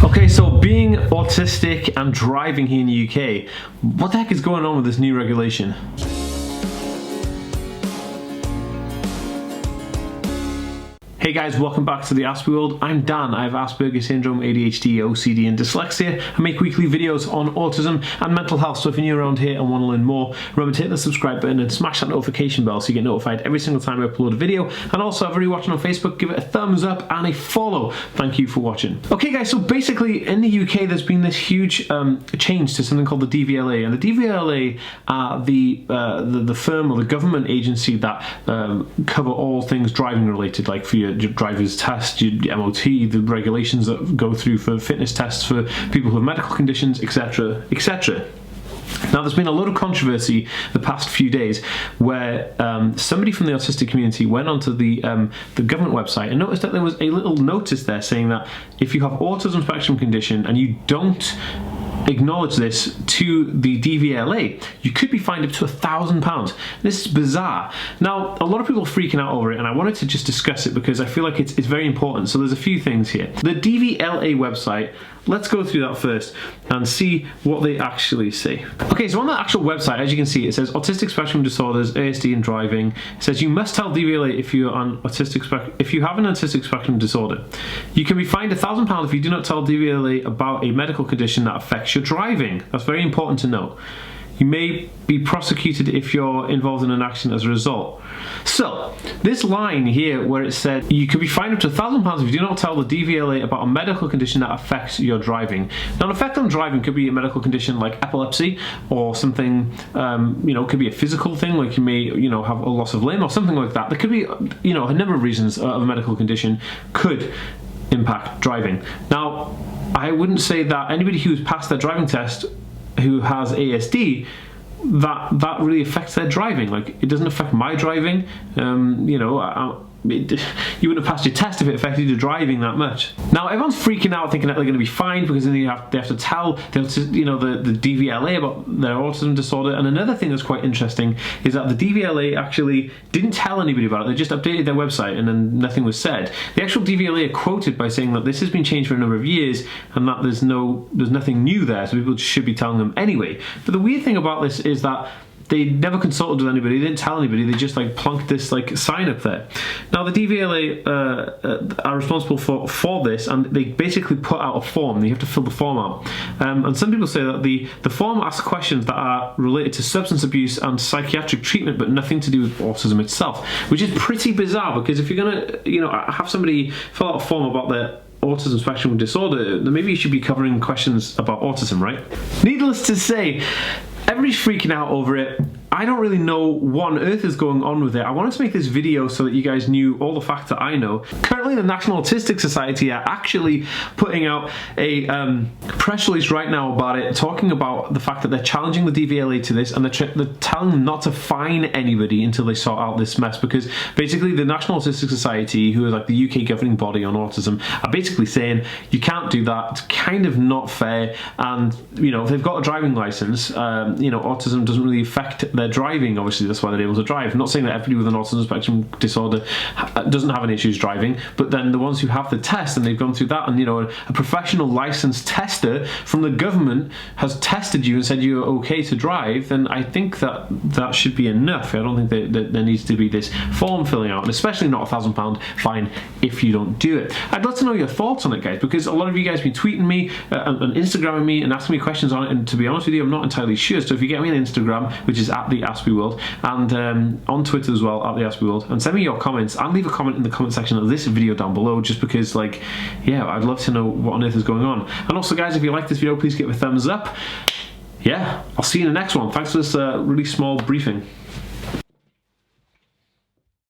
Okay, so being autistic and driving here in the UK, what the heck is going on with this new regulation? Hey guys, welcome back to the Aspie World. I'm Dan. I have Aspergers Syndrome, ADHD, OCD and dyslexia. I make weekly videos on autism and mental health, so if you're new around here and want to learn more, remember to hit the subscribe button and smash that notification bell so you get notified every single time I upload a video. And also, if you're watching on Facebook, give it a thumbs up and a follow. Thank you for watching. Okay guys, so basically in the UK there's been this huge change to something called the DVLA, and the DVLA are the firm or the government agency that cover all things driving related, like for your driver's test, your MOT, the regulations that go through for fitness tests for people with medical conditions, etc, etc. Now, there's been a lot of controversy the past few days where somebody from the autistic community went onto the government website and noticed that there was a little notice there saying that if you have autism spectrum condition and you don't acknowledge this to the DVLA, you could be fined up to £1,000. This is bizarre. Now, a lot of people are freaking out over it, and I wanted to just discuss it because I feel like it's very important. So there's a few things here. The DVLA website, let's go through that first and see what they actually say. Okay, so on the actual website, as you can see, it says Autistic Spectrum Disorders, ASD and Driving. It says you must tell DVLA if you have an autistic spectrum disorder. You can be fined £1,000 if you do not tell DVLA about a medical condition that affects your driving. That's very important to note. You may be prosecuted if you're involved in an accident as a result. So, this line here where it said you could be fined up to £1,000 if you do not tell the DVLA about a medical condition that affects your driving. Now, an effect on driving could be a medical condition like epilepsy, or something, could be a physical thing, like you may, have a loss of limb or something like that. There could be, a number of reasons of a medical condition could impact driving. Now, I wouldn't say that anybody who's passed their driving test who has ASD, that really affects their driving. Like, it doesn't affect my driving. You wouldn't have passed your test if it affected your driving that much. Now, everyone's freaking out thinking that they're going to be fined because then they have to tell the DVLA about their autism disorder. And another thing that's quite interesting is that the DVLA actually didn't tell anybody about it. They just updated their website and then nothing was said. The actual DVLA are quoted by saying that this has been changed for a number of years and that there's nothing new there, so people should be telling them anyway. But the weird thing about this is that they never consulted with anybody, they didn't tell anybody, they just plonked this sign up there. Now, the DVLA are responsible for this, and they basically put out a form. You have to fill the form out. And some people say that the form asks questions that are related to substance abuse and psychiatric treatment, but nothing to do with autism itself, which is pretty bizarre, because if you're gonna have somebody fill out a form about their autism spectrum disorder, then maybe you should be covering questions about autism, right? Needless to say, everybody's freaking out over it. I don't really know what on earth is going on with it. I wanted to make this video so that you guys knew all the facts that I know. Currently, the National Autistic Society are actually putting out a press release right now about it, talking about the fact that they're challenging the DVLA to this, and they're telling them not to fine anybody until they sort out this mess, because basically the National Autistic Society, who are like the UK governing body on autism, are basically saying you can't do that, it's kind of not fair, and if they've got a driving license, autism doesn't really affect their driving. Obviously, that's why they're able to drive. I'm not saying that everybody with an autism spectrum disorder doesn't have any issues driving, but then the ones who have the test and they've gone through that, and a professional licensed tester from the government has tested you and said you're okay to drive, then I think that should be enough. I don't think that there needs to be this form filling out, and especially not £1,000 fine if you don't do it. I'd love to know your thoughts on it, guys, because a lot of you guys have been tweeting me and Instagramming me and asking me questions on it, and to be honest with you, I'm not entirely sure. So if you get me on Instagram, which is at TheAspieWorld, and on Twitter as well, at TheAspieWorld, and send me your comments, and leave a comment in the comment section of this video down below, just because, I'd love to know what on earth is going on. And also, guys, if you like this video, please give it a thumbs up. Yeah, I'll see you in the next one. Thanks for this really small briefing.